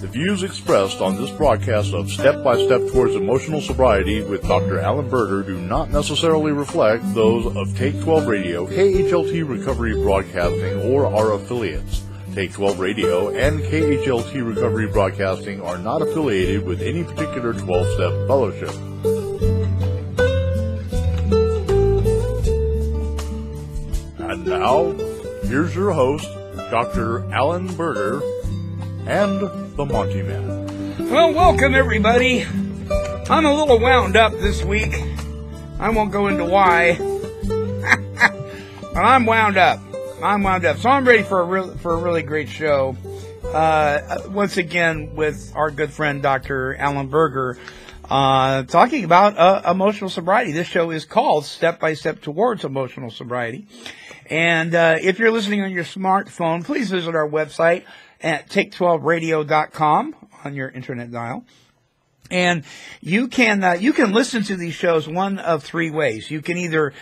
The views expressed on this broadcast of Step by Step Towards Emotional Sobriety with Dr. Alan Berger do not necessarily reflect those of Take 12 Radio, KHLT Recovery Broadcasting, or our affiliates. Take 12 Radio and KHLT Recovery Broadcasting are not affiliated with any particular 12-step fellowship. And now, here's your host, Dr. Alan Berger and the Monty'man. Well, welcome everybody. I'm a little wound up this week. I won't go into why, but I'm wound up. So I'm ready for a really great show. Once again with our good friend Dr. Alan Berger, talking about emotional sobriety. This show is called Step by Step Towards Emotional Sobriety. And if you're listening on your smartphone, please visit our website at take12radio.com on your internet dial. And you can listen to these shows one of three ways. You can either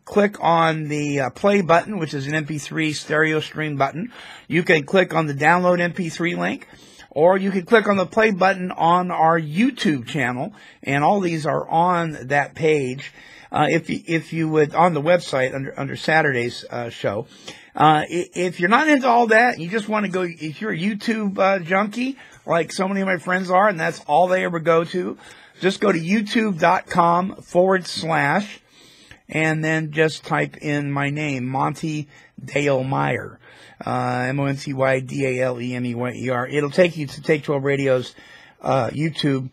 click on the play button, which is an MP3 stereo stream button. You can click on the download MP3 link, or you can click on the play button on our YouTube channel, and all these are on that page. If you would, on the website under Saturday's show. If you're not into all that, you just want to go, if you're a YouTube junkie, like so many of my friends are, and that's all they ever go to, just go to youtube.com/ and then just type in my name, Monty Dale Meyer, MontyDalemeyer. It'll take you to Take 12 Radio's YouTube,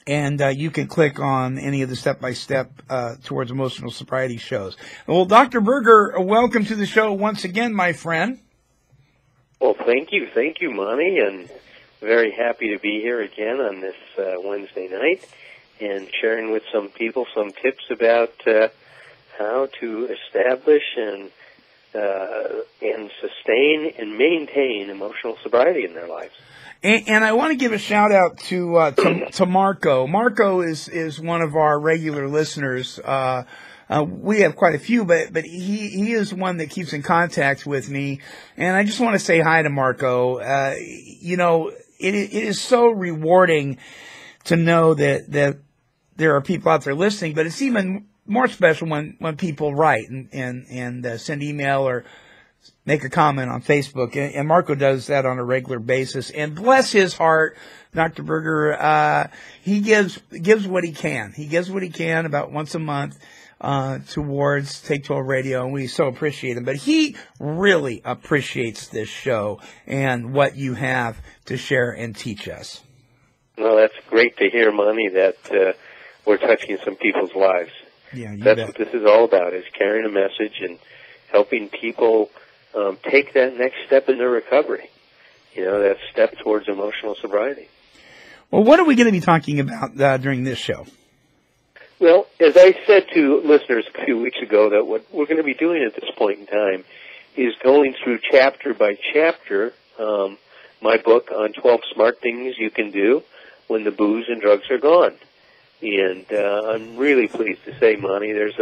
and you can click on any of the step-by-step towards emotional sobriety shows. Well, Dr. Berger, welcome to the show once again, my friend. Well, thank you, Monty, and very happy to be here again on this Wednesday night and sharing with some people some tips about how to establish and sustain and maintain emotional sobriety in their lives. And I want to give a shout out to Marco. Marco is one of our regular listeners. We have quite a few, but he is one that keeps in contact with me. And I just want to say hi to Marco. It is so rewarding to know that there are people out there listening, but it's even more special when people write and send email or make a comment on Facebook, and Marco does that on a regular basis. And bless his heart, Dr. Berger, he gives what he can. He gives what he can about once a month towards Take 12 Radio, and we so appreciate him. But he really appreciates this show and what you have to share and teach us. Well, that's great to hear, Monty, that we're touching some people's lives. Yeah, that's what this is all about, is carrying a message and helping people take that next step in their recovery, that step towards emotional sobriety. Well, what are we going to be talking about during this show? Well, as I said to listeners a few weeks ago, that what we're going to be doing at this point in time is going through chapter by chapter my book on 12 smart things you can do when the booze and drugs are gone. And I'm really pleased to say, Monty, there's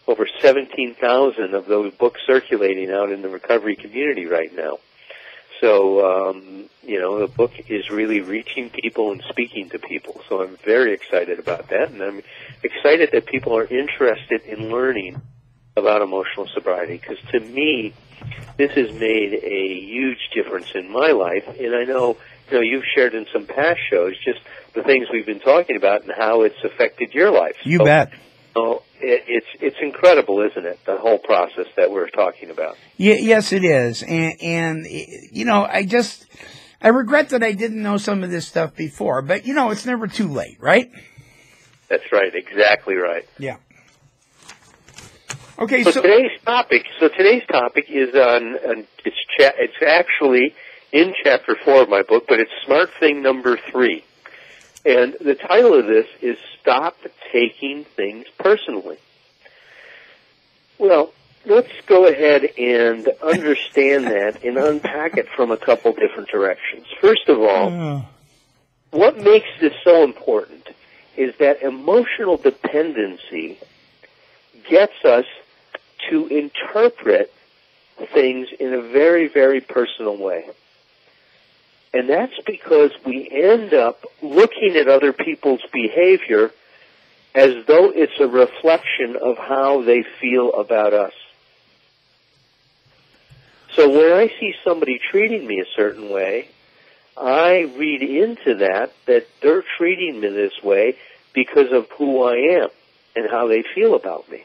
over 17,000 of those books circulating out in the recovery community right now. So, the book is really reaching people and speaking to people. So I'm very excited about that, and I'm excited that people are interested in learning about emotional sobriety, because to me, this has made a huge difference in my life. And I know, you've shared in some past shows just the things we've been talking about and how it's affected your life. You bet. Oh, it's incredible, isn't it? The whole process that we're talking about. Yeah, yes, it is. And I regret that I didn't know some of this stuff before, but it's never too late, right? That's right. Exactly right. Yeah. Okay. So today's topic is on it's actually in chapter 4 of my book, but it's smart thing number 3. And the title of this is Stop Taking Things Personally. Well, let's go ahead and understand that and unpack it from a couple different directions. First of all, what makes this so important is that emotional dependency gets us to interpret things in a very, very personal way. And that's because we end up looking at other people's behavior as though it's a reflection of how they feel about us. So when I see somebody treating me a certain way, I read into that they're treating me this way because of who I am and how they feel about me.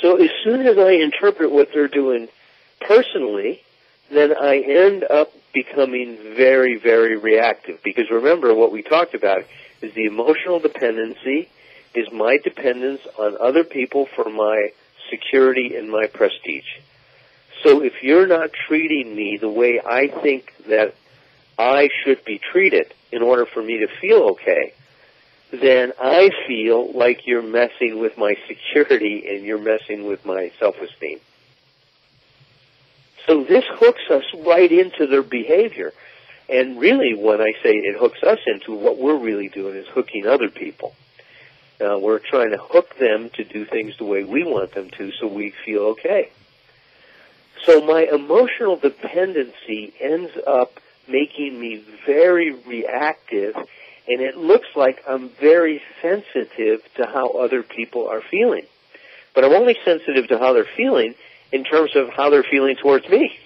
So as soon as I interpret what they're doing personally, then I end up becoming very, very reactive. Because remember, what we talked about is the emotional dependency is my dependence on other people for my security and my prestige. So if you're not treating me the way I think that I should be treated in order for me to feel okay, then I feel like you're messing with my security and you're messing with my self-esteem. So this hooks us right into their behavior. And really, when I say it hooks us into, what we're really doing is hooking other people. We're trying to hook them to do things the way we want them to so we feel okay. So my emotional dependency ends up making me very reactive, and it looks like I'm very sensitive to how other people are feeling. But I'm only sensitive to how they're feeling in terms of how they're feeling towards me.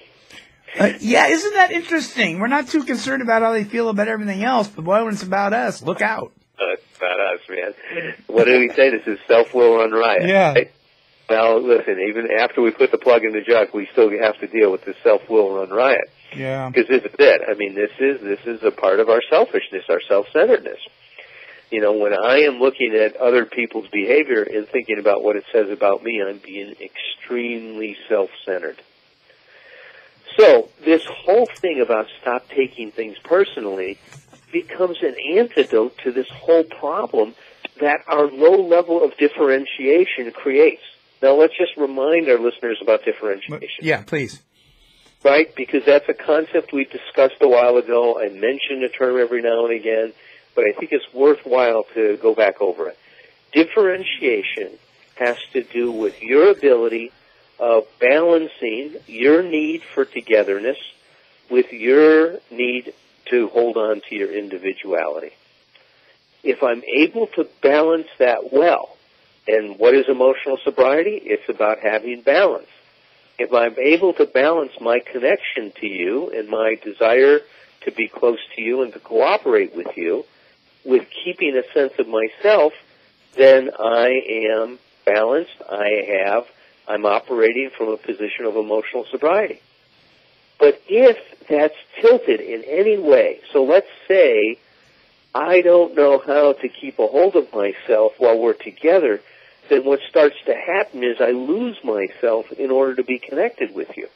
Yeah, isn't that interesting? We're not too concerned about how they feel about everything else, but boy, when it's about us, look out. It's about us, man. What did we say? This is self-will run riot. Yeah. Right? Well, listen, even after we put the plug in the jug, we still have to deal with the self-will run riot. Yeah. Because this is it. I mean, this is a part of our selfishness, our self-centeredness. You know, when I am looking at other people's behavior and thinking about what it says about me, I'm being extremely self-centered. So this whole thing about stop taking things personally becomes an antidote to this whole problem that our low level of differentiation creates. Now, let's just remind our listeners about differentiation. Yeah, please. Right? Because that's a concept we discussed a while ago. I mention the term every now and again, but I think it's worthwhile to go back over it. Differentiation has to do with your ability of balancing your need for togetherness with your need to hold on to your individuality. If I'm able to balance that well, and what is emotional sobriety? It's about having balance. If I'm able to balance my connection to you and my desire to be close to you and to cooperate with you, with keeping a sense of myself, then I am balanced. I'm operating from a position of emotional sobriety. But if that's tilted in any way, so let's say I don't know how to keep a hold of myself while we're together, then what starts to happen is I lose myself in order to be connected with you.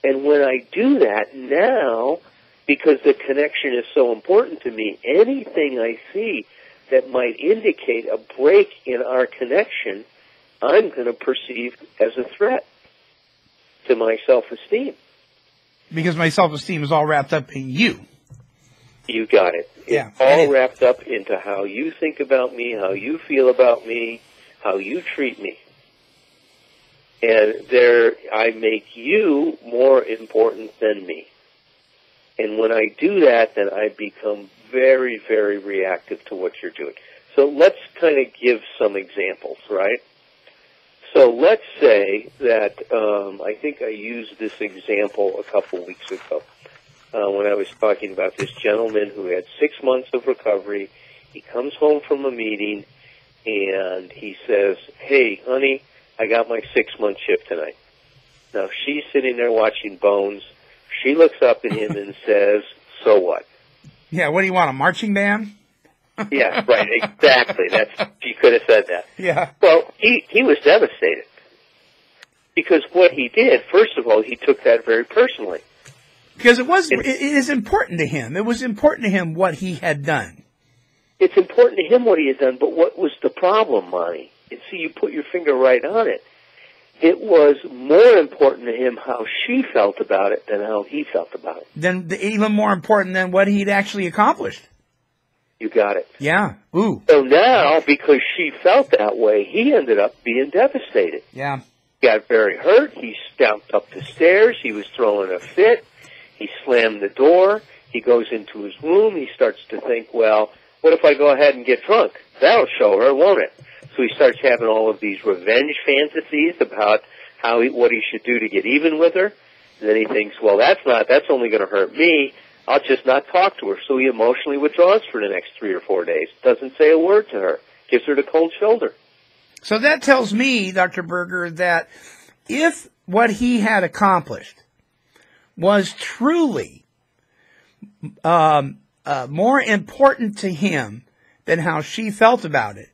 And when I do that now, because the connection is so important to me, anything I see that might indicate a break in our connection, I'm going to perceive as a threat to my self-esteem. Because my self-esteem is all wrapped up in you. You got it. Yeah. It's all wrapped up into how you think about me, how you feel about me, how you treat me. And I make you more important than me. And when I do that, then I become very, very reactive to what you're doing. So let's kind of give some examples, right? So let's say that I think I used this example a couple weeks ago when I was talking about this gentleman who had 6 months of recovery. He comes home from a meeting, and he says, "Hey, honey, I got my 6-month shift tonight." Now, she's sitting there watching Bones. She looks up at him and says, "So what?" Yeah, what do you want, a marching band? Yeah, right, exactly. She could have said that. Yeah. Well, he was devastated. Because what he did, first of all, he took that very personally. Because it is important to him. It was important to him what he had done. It's important to him what he had done, but what was the problem, Monty? And see, you put your finger right on it. It was more important to him how she felt about it than how he felt about it. Even more important than what he'd actually accomplished. You got it. Yeah. Ooh. So now, because she felt that way, he ended up being devastated. Yeah. He got very hurt. He stomped up the stairs. He was throwing a fit. He slammed the door. He goes into his room. He starts to think, well, what if I go ahead and get drunk? That'll show her, won't it? So he starts having all of these revenge fantasies about what he should do to get even with her. And then he thinks, well, that's only going to hurt me. I'll just not talk to her. So he emotionally withdraws for the next 3 or 4 days. Doesn't say a word to her. Gives her the cold shoulder. So that tells me, Dr. Berger, that if what he had accomplished was truly more important to him than how she felt about it,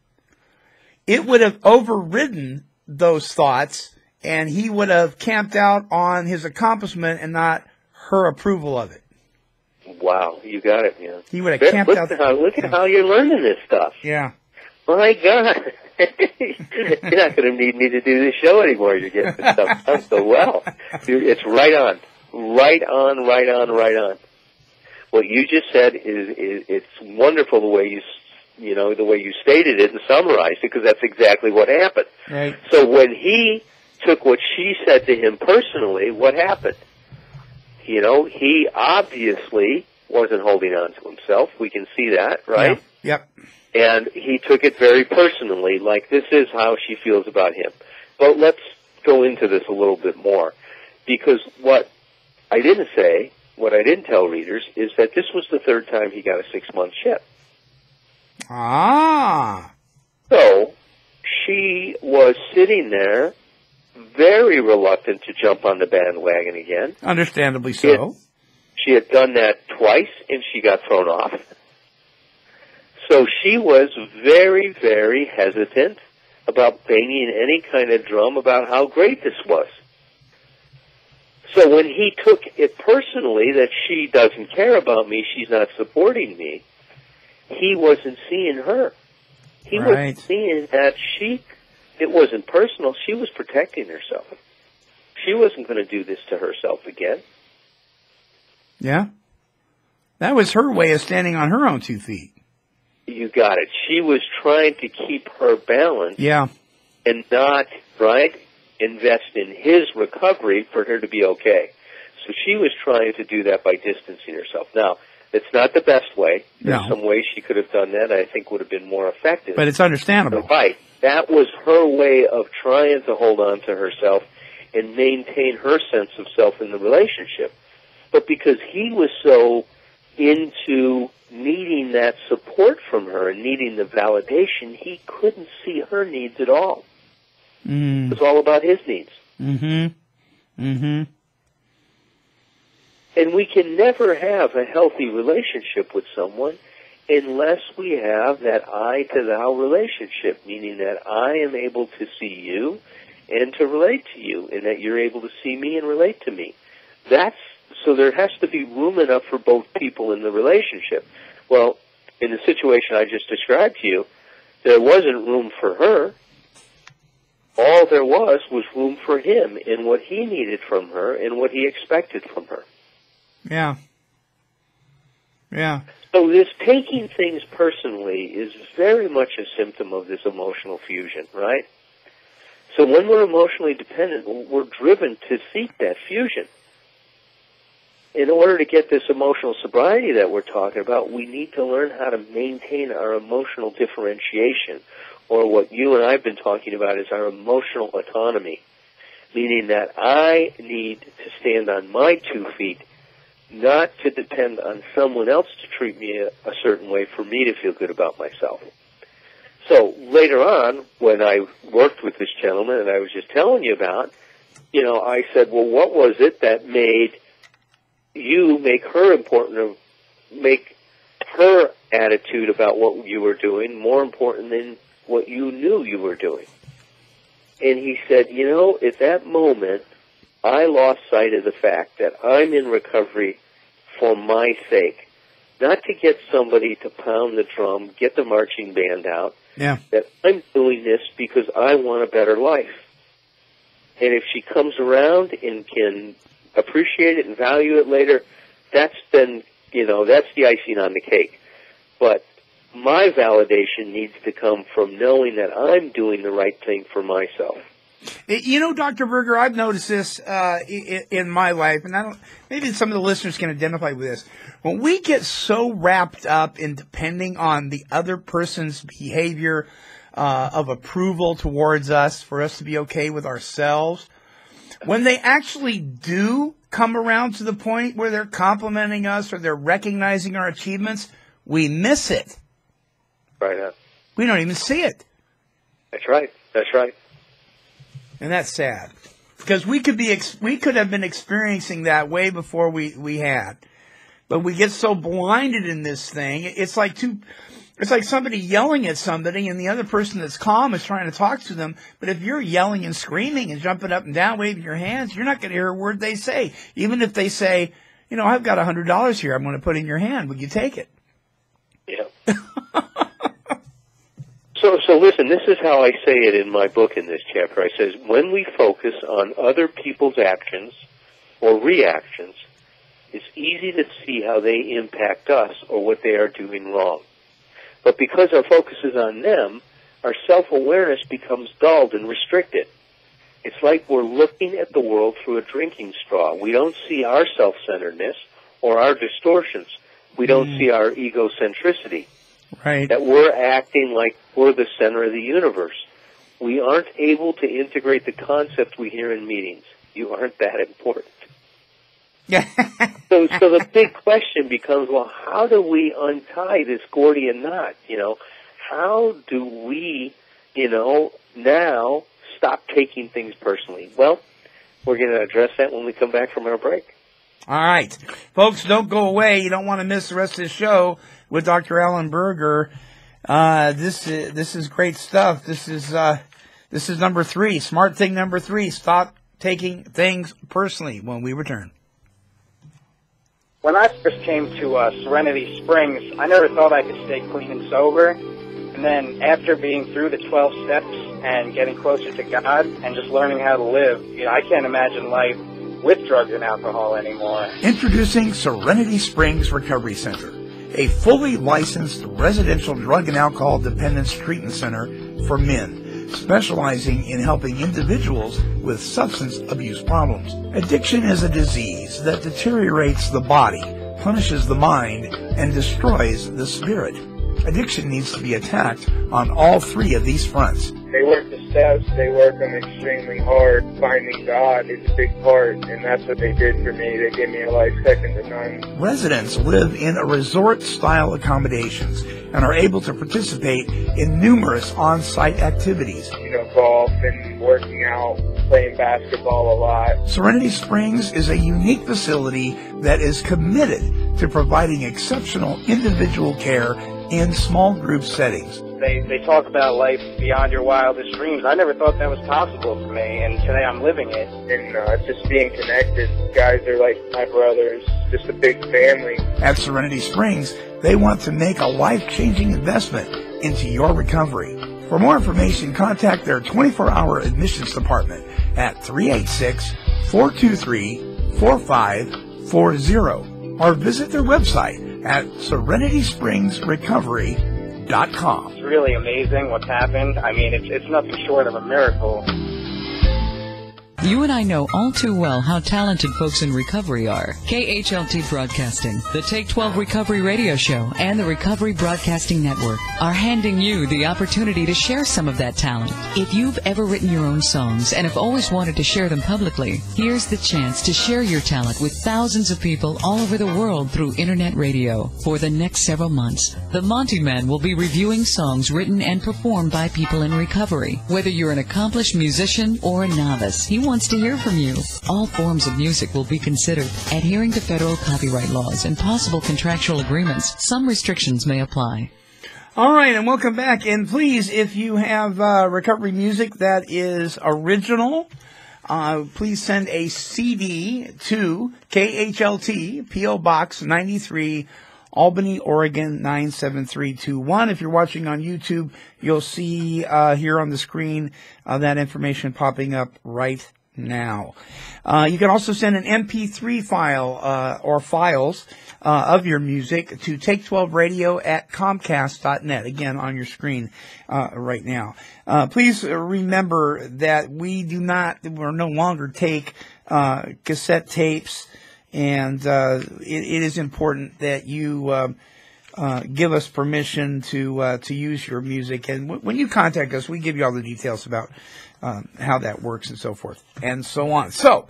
it would have overridden those thoughts, and he would have camped out on his accomplishment and not her approval of it. Wow, you got it, man. He would have camped out. Look at how you're learning this stuff. Yeah. My God. You're not going to need me to do this show anymore. You're getting this stuff done so well. It's right on. Right on, right on, right on. What you just said it's wonderful the way the way you stated it and summarized it, because that's exactly what happened. Right. So when he took what she said to him personally, what happened? He obviously wasn't holding on to himself. We can see that, right? Yeah. Yep. And he took it very personally, like this is how she feels about him. But let's go into this a little bit more, because what I didn't tell readers, is that this was the third time he got a 6-month ship. Ah. So she was sitting there, very reluctant to jump on the bandwagon again. Understandably so. She had done that twice, and she got thrown off. So she was very, very hesitant about banging any kind of drum about how great this was. So when he took it personally that she doesn't care about me, she's not supporting me, he wasn't seeing her. He wasn't seeing that it wasn't personal. She was protecting herself. She wasn't going to do this to herself again. Yeah. That was her way of standing on her own 2 feet. You got it. She was trying to keep her balance. Yeah. And not, invest in his recovery for her to be okay. So she was trying to do that by distancing herself. Now, it's not the best way. There's some ways she could have done that I think would have been more effective. But it's understandable. Right. That was her way of trying to hold on to herself and maintain her sense of self in the relationship. But because he was so into needing that support from her and needing the validation, he couldn't see her needs at all. It was all about his needs. Mm-hmm. Mm-hmm. And we can never have a healthy relationship with someone unless we have that I to thou relationship, meaning that I am able to see you and to relate to you, and that you're able to see me and relate to me. So there has to be room enough for both people in the relationship. Well, in the situation I just described to you, there wasn't room for her. All there was room for him in what he needed from her and what he expected from her. Yeah. Yeah. So this taking things personally is very much a symptom of this emotional fusion, right? So when we're emotionally dependent, we're driven to seek that fusion. In order to get this emotional sobriety that we're talking about, we need to learn how to maintain our emotional differentiation, or what you and I have been talking about is our emotional autonomy, meaning that I need to stand on my 2 feet, not to depend on someone else to treat me a certain way for me to feel good about myself. So later on, when I worked with this gentleman and I was just telling you about, I said, well, what was it that made you make her attitude about what you were doing more important than what you knew you were doing? And he said, at that moment, I lost sight of the fact that I'm in recovery for my sake, not to get somebody to pound the drum, get the marching band out. Yeah. That I'm doing this because I want a better life. And if she comes around and can appreciate it and value it later, that's the icing on the cake. But my validation needs to come from knowing that I'm doing the right thing for myself. You know, Dr. Berger, I've noticed this in my life, and maybe some of the listeners can identify with this. When we get so wrapped up in depending on the other person's behavior of approval towards us for us to be okay with ourselves, when they actually do come around to the point where they're complimenting us or they're recognizing our achievements, we miss it. Right on. We don't even see it. That's right. That's right. And that's sad. Because we could have been experiencing that way before we had. But we get so blinded in this thing. It's like somebody yelling at somebody and the other person that's calm is trying to talk to them. But if you're yelling and screaming and jumping up and down, waving your hands, you're not going to hear a word they say. Even if they say, you know, I've got $100 here I'm going to put in your hand. Would you take it? Yeah. So listen, this is how I say it in my book in this chapter. I says, when we focus on other people's actions or reactions, it's easy to see how they impact us or what they are doing wrong. But because our focus is on them, our self-awareness becomes dulled and restricted. It's like we're looking at the world through a drinking straw. We don't see our self-centeredness or our distortions. We don't see our egocentricity. Right. That we're acting like we're the center of the universe. We aren't able to integrate the concept we hear in meetings. You aren't that important. Yeah. So the big question becomes, well, how do we untie this Gordian knot? You know, how do we, now stop taking things personally? Well, we're going to address that when we come back from our break. All right. Folks, don't go away. You don't want to miss the rest of the show with Dr. Alan Berger. This is great stuff. This is number 3. Smart thing number 3. Stop taking things personally when we return. When I first came to Serenity Springs, I never thought I could stay clean and sober. And then after being through the 12 steps and getting closer to God and just learning how to live, I can't imagine life with drugs and alcohol anymore. Introducing Serenity Springs Recovery Center, a fully licensed residential drug and alcohol dependence treatment center for men, specializing in helping individuals with substance abuse problems. Addiction is a disease that deteriorates the body, punishes the mind, and destroys the spirit. Addiction needs to be attacked on all 3 of these fronts. They work the steps, they work them extremely hard. Finding God is a big part, and that's what they did for me. They gave me a life second to none. Residents live in a resort-style accommodations and are able to participate in numerous on-site activities. Golf and working out, playing basketball a lot. Serenity Springs is a unique facility that is committed to providing exceptional individual care in small group settings. They talk about life beyond your wildest dreams. I never thought that was possible for me, and today I'm living it. And just being connected. Guys are like my brothers, just a big family. At Serenity Springs, they want to make a life-changing investment into your recovery. For more information, contact their 24-hour admissions department at 386-423-4540 or visit their website at serenityspringsrecovery.com. It's really amazing what's happened. I mean, it's nothing short of a miracle. You and I know all too well how talented folks in recovery are. KHLT Broadcasting, the Take 12 Recovery Radio Show, and the Recovery Broadcasting Network are handing you the opportunity to share some of that talent. If you've ever written your own songs and have always wanted to share them publicly, here's the chance to share your talent with thousands of people all over the world through Internet radio. For the next several months, the Monty'man will be reviewing songs written and performed by people in recovery. Whether you're an accomplished musician or a novice, he wants to hear from you. All forms of music will be considered. Adhering to federal copyright laws and possible contractual agreements, some restrictions may apply. All right, and welcome back. And please, if you have recovery music that is original, please send a CD to KHLT, P.O. Box 93, Albany, Oregon 97321. If you're watching on YouTube, you'll see here on the screen that information popping up right now. You can also send an MP3 file or files of your music to take12radio@comcast.net. Again, on your screen right now. Please remember that we no longer take cassette tapes, and it is important that you give us permission to use your music. And when you contact us, we give you all the details about how that works and so forth and so on. So,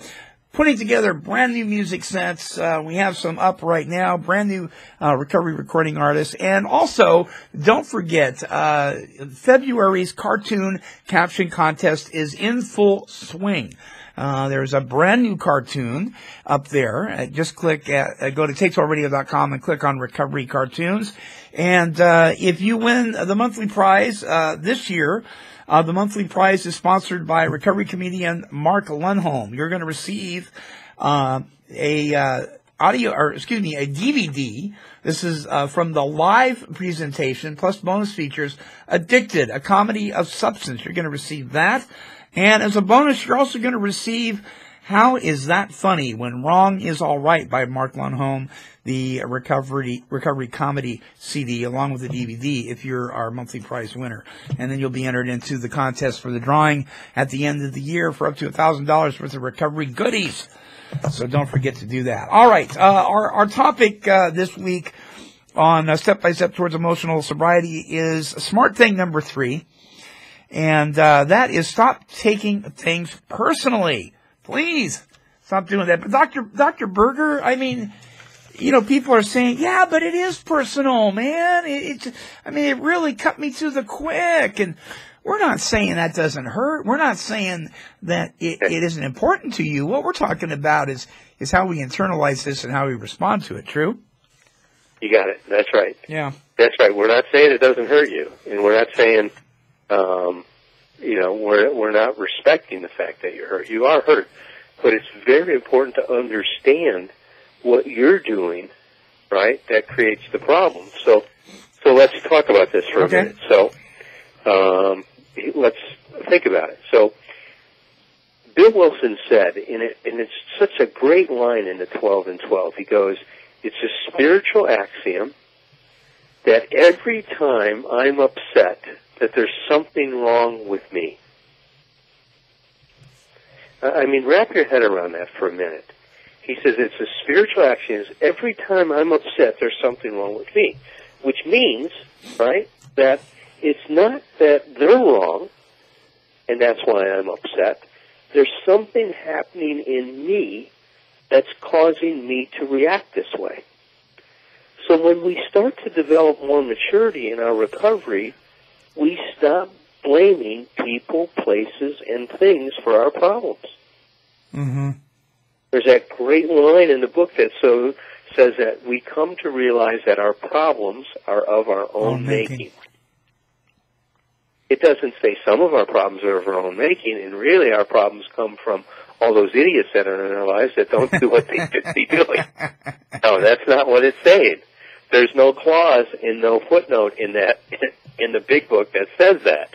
putting together brand new music sets. We have some up right now, brand new recovery recording artists. And also, don't forget, February's cartoon caption contest is in full swing. There's a brand new cartoon up there. Just go to take12radio.com and click on Recovery Cartoons. And if you win the monthly prize this year, the monthly prize is sponsored by recovery comedian Mark Lundholm. You're going to receive a DVD. This is from the live presentation plus bonus features, Addicted, a comedy of substance. You're going to receive that. And as a bonus, you're also going to receive How Is That Funny When Wrong Is All Right by Mark Lundholm, the recovery comedy CD, along with the DVD, if you're our monthly prize winner. And then you'll be entered into the contest for the drawing at the end of the year for up to $1,000 worth of recovery goodies. So don't forget to do that. All right. Our topic this week on Step by Step Towards Emotional Sobriety is smart thing number 3. And that is stop taking things personally. Please stop doing that. But Dr. Berger, I mean, people are saying, yeah, but it is personal, man. It really cut me to the quick. And we're not saying that doesn't hurt. We're not saying that it isn't important to you. What we're talking about is how we internalize this and how we respond to it. True? You got it. That's right. Yeah. That's right. We're not saying it doesn't hurt you. And we're not saying, we're not respecting the fact that you're hurt. You are hurt. But it's very important to understand what you're doing, right, that creates the problem. So let's talk about this for a minute. So let's think about it. So Bill Wilson said, and it's such a great line in the 12 and 12, he goes, it's a spiritual axiom that every time I'm upset that there's something wrong with me. Wrap your head around that for a minute. He says it's a spiritual axiom. Every time I'm upset, there's something wrong with me, which means, right, that it's not that they're wrong, and that's why I'm upset. There's something happening in me that's causing me to react this way. So when we start to develop more maturity in our recovery, we stop blaming people, places, and things for our problems. Mm-hmm. There's that great line in the book that says that we come to realize that our problems are of our own making. It doesn't say some of our problems are of our own making, and really our problems come from all those idiots that are in our lives that don't do what they should be doing. No, that's not what it's saying. There's no clause and no footnote in that in the big book that says that.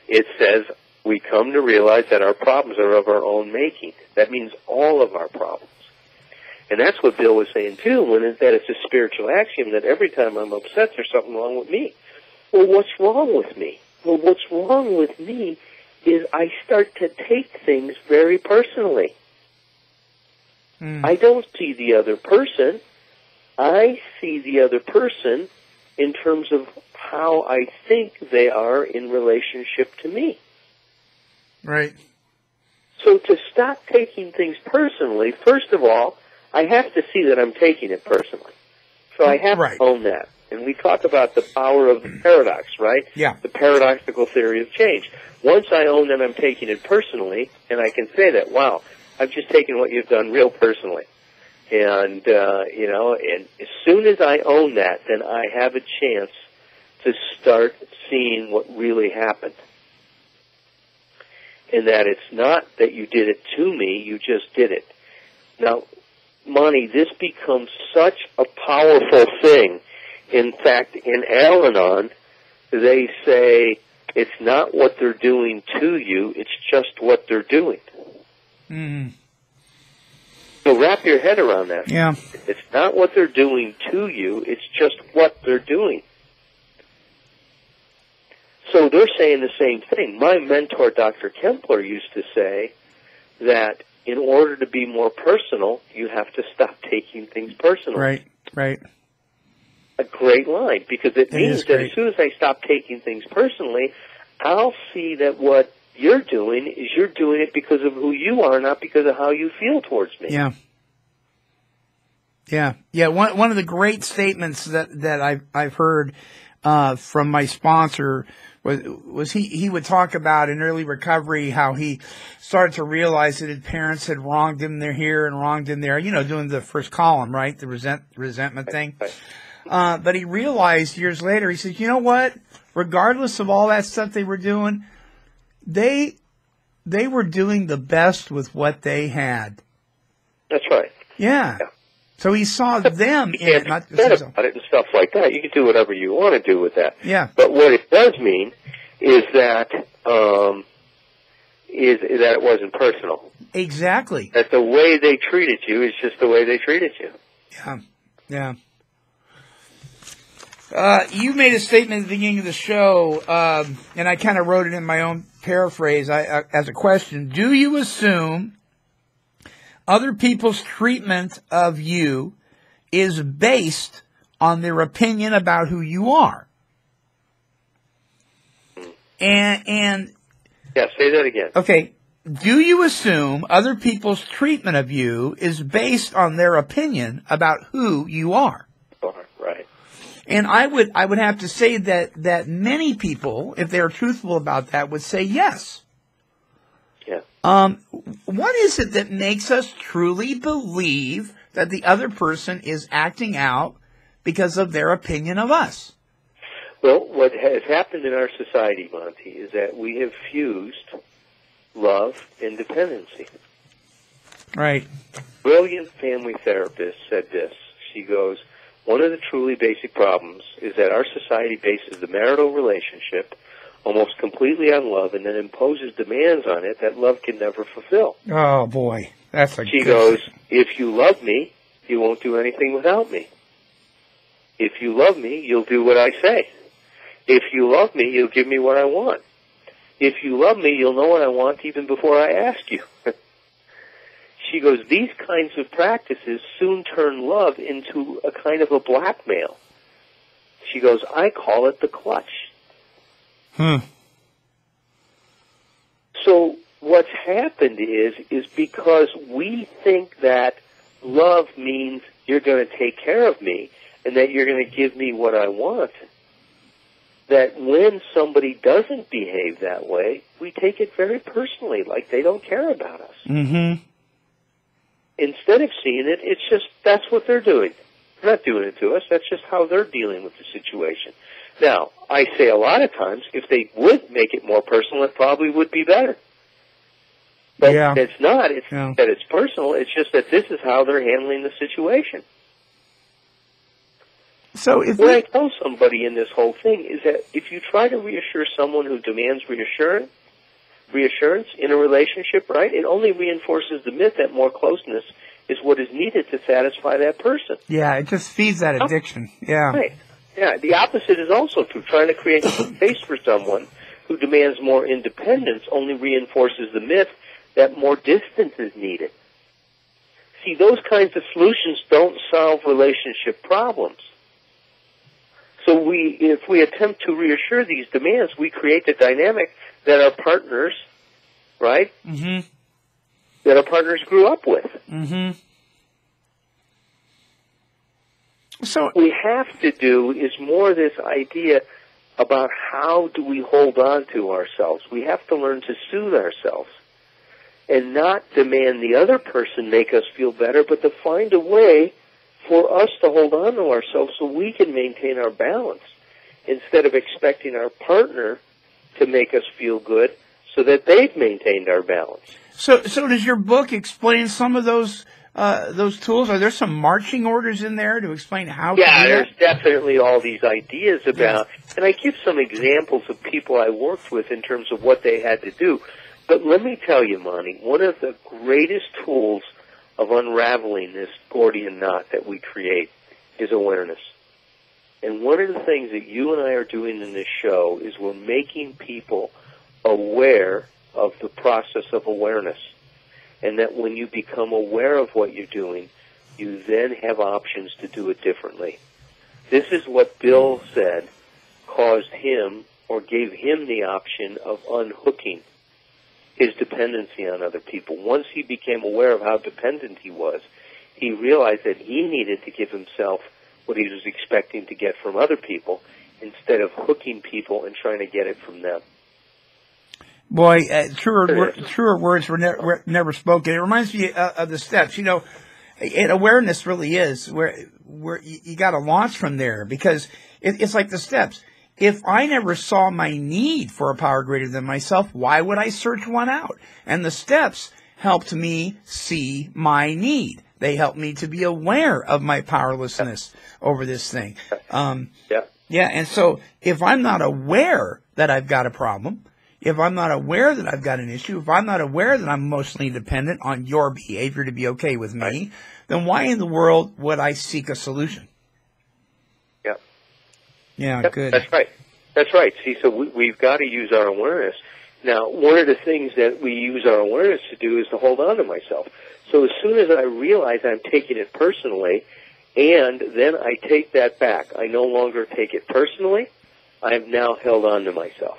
It says we come to realize that our problems are of our own making. That means all of our problems. And that's what Bill was saying, too, that it's a spiritual axiom that every time I'm upset, there's something wrong with me. Well, what's wrong with me? Well, what's wrong with me is I start to take things very personally. I don't see the other person. I see the other person in terms of how I think they are in relationship to me. Right. So to stop taking things personally, first of all, I have to see that I'm taking it personally. So I have to own that. And we talk about the power of the paradox, right? Yeah. The paradoxical theory of change. Once I own that I'm taking it personally, and I can say that, wow, I've just taken what you've done real personally. And, and as soon as I own that, then I have a chance to start seeing what really happened. And that it's not that you did it to me, you just did it. Now, Monty, this becomes such a powerful thing. In fact, in Al-Anon, they say it's not what they're doing to you, it's just what they're doing. Mm-hmm. So wrap your head around that. Yeah. It's not what they're doing to you, it's just what they're doing. So they're saying the same thing. My mentor, Dr. Kempler, used to say that in order to be more personal, you have to stop taking things personally. Right. A great line, because it means that as soon as I stop taking things personally, I'll see that what you're doing is you're doing it because of who you are, not because of how you feel towards me. Yeah. One of the great statements that I've heard from my sponsor was he would talk about in early recovery how he started to realize that his parents had wronged him there here and wronged him there. Doing the first column, right, the resentment thing. Right. But he realized years later, he said, you know what? Regardless of all that stuff they were doing, they were doing the best with what they had. That's right. Yeah. So he saw them in it, not just himself. About it and stuff like that. You can do whatever you want to do with that. Yeah. But what it does mean is that it wasn't personal. Exactly. That the way they treated you is just the way they treated you. Yeah. You made a statement at the beginning of the show, and I kind of wrote it in my own paraphrase as a question. Do you assume other people's treatment of you is based on their opinion about who you are? And yeah, say that again. Okay. Do you assume other people's treatment of you is based on their opinion about who you are? Right. And I would have to say that many people, if they're truthful about that, would say yes. Yeah. What is it that makes us truly believe that the other person is acting out because of their opinion of us? Well, what has happened in our society, Monty, is that we have fused love and dependency. Right. Brilliant family therapist said this. She goes, one of the truly basic problems is that our society bases the marital relationship almost completely on love and then imposes demands on it that love can never fulfill. Oh, boy. She goes, if you love me, you won't do anything without me. If you love me, you'll do what I say. If you love me, you'll give me what I want. If you love me, you'll know what I want even before I ask you. She goes, these kinds of practices soon turn love into a kind of a blackmail. She goes, I call it the clutch. So what's happened is because we think that love means you're going to take care of me and that you're going to give me what I want, that when somebody doesn't behave that way, we take it very personally, like they don't care about us. Mm-hmm. Instead of seeing it, it's just that's what they're doing. They're not doing it to us. That's just how they're dealing with the situation. Now, I say a lot of times, if they would make it more personal, it probably would be better. But it's not. It's that it's personal. It's just that this is how they're handling the situation. So what I tell somebody in this whole thing is that if you try to reassure someone who demands reassurance in a relationship, right, it only reinforces the myth that more closeness is what is needed to satisfy that person. Yeah, it just feeds that addiction. Yeah. Right. Yeah, the opposite is also true. Trying to create space for someone who demands more independence only reinforces the myth that more distance is needed. See, those kinds of solutions don't solve relationship problems. So if we attempt to reassure these demands, we create the dynamic that our partners, right, that our partners grew up with. So what we have to do is more this idea about how do we hold on to ourselves. We have to learn to soothe ourselves and not demand the other person make us feel better, but to find a way for us to hold on to ourselves so we can maintain our balance instead of expecting our partner to make us feel good so that they've maintained our balance. So does your book explain some of those tools? Are there some marching orders in there to explain how to do that? There's definitely all these ideas about, and I give some examples of people I worked with in terms of what they had to do. But let me tell you, Monty, one of the greatest tools of unraveling this Gordian knot that we create is awareness. And one of the things that you and I are doing in this show is we're making people aware of the process of awareness. And that when you become aware of what you're doing, you then have options to do it differently. This is what Bill said caused him or gave him the option of unhooking his dependency on other people. Once he became aware of how dependent he was, he realized that he needed to give himself what he was expecting to get from other people instead of hooking people and trying to get it from them. Boy, truer words were never spoken. It reminds me of the steps. You know, and awareness really is where you got to launch from there, because it's like the steps. If I never saw my need for a power greater than myself, why would I search one out? And the steps helped me see my need. They helped me to be aware of my powerlessness over this thing. Yeah, and so if I'm not aware that I've got a problem, if I'm not aware that I've got an issue, if I'm not aware that I'm emotionally dependent on your behavior to be okay with me, then why in the world would I seek a solution? Yeah, yep, good. That's right. That's right. See, so we've got to use our awareness. Now, one of the things that we use our awareness to do is to hold on to myself. So as soon as I realize I'm taking it personally, and then I take that back, I no longer take it personally, I've now held on to myself.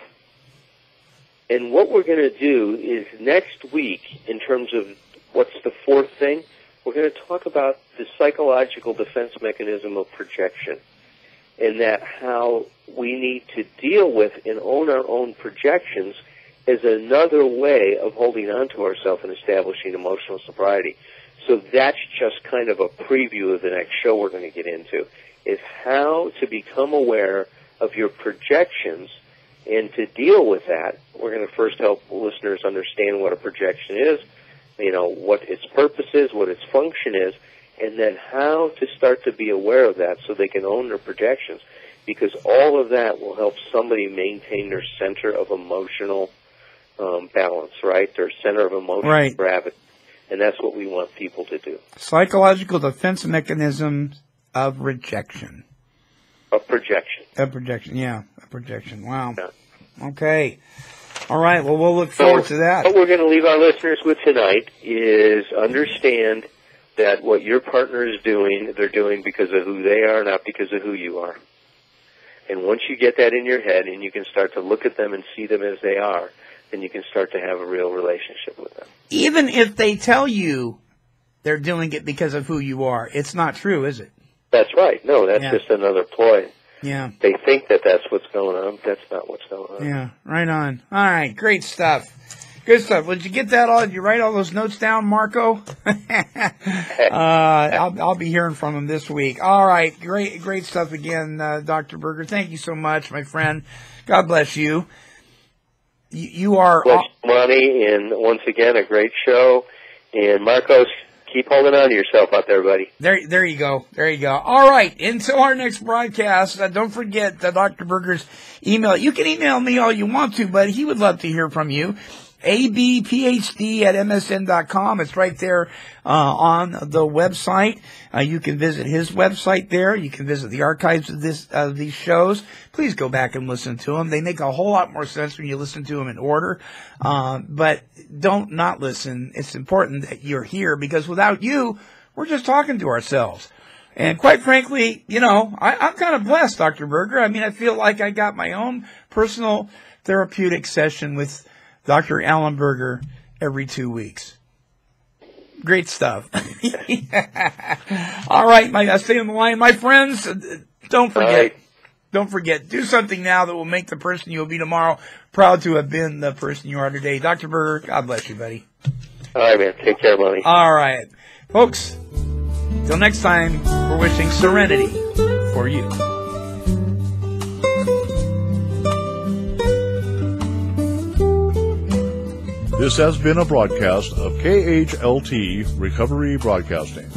And what we're going to do is next week, in terms of what's the fourth thing, we're going to talk about the psychological defense mechanism of projection. And that how we need to deal with and own our own projections is another way of holding on to ourselves and establishing emotional sobriety. So that's just kind of a preview of the next show we're going to get into, is how to become aware of your projections. And to deal with that, we're going to first help listeners understand what a projection is, you know, what its purpose is, what its function is, and then how to start to be aware of that so they can own their projections, because all of that will help somebody maintain their center of emotional balance, right? Their center of emotional gravity. And that's what we want people to do. Psychological defense mechanism of rejection. Of projection. Of projection, yeah. Of projection. Wow. Yeah. Okay. All right. Well, we'll look forward to that. What we're going to leave our listeners with tonight is understand that what your partner is doing, they're doing because of who they are, not because of who you are. And once you get that in your head and you can start to look at them and see them as they are, then you can start to have a real relationship with them. Even if they tell you they're doing it because of who you are, it's not true, is it? That's right. No, that's just another ploy. Yeah. They think that that's what's going on. That's not what's going on. Yeah, right on. All right, great stuff. Good stuff. Did you get that all? Did you write all those notes down, Marco? I'll be hearing from him this week. All right. Great stuff again, Dr. Berger. Thank you so much, my friend. God bless you. You are... Bless you, Monty, and once again, a great show. And Marcos, keep holding on to yourself out there, buddy. There you go. There you go. All right. Until our next broadcast, don't forget Dr. Berger's email. You can email me all you want to, but he would love to hear from you. abphd@msn.com. It's right there on the website. You can visit his website there. You can visit the archives of these shows. Please go back and listen to them. They make a whole lot more sense when you listen to them in order. But don't not listen. It's important that you're here, because without you, we're just talking to ourselves. And quite frankly, you know, I'm kind of blessed, Dr. Berger. I mean, I feel like I got my own personal therapeutic session with Dr. Alan Berger every 2 weeks. Great stuff. All right, stay on the line. My friends, don't forget, do something now that will make the person you will be tomorrow proud to have been the person you are today. Dr. Berger, God bless you, buddy. All right, man. Take care, buddy. All right. Folks, till next time, we're wishing serenity for you. This has been a broadcast of KHLT Recovery Broadcasting.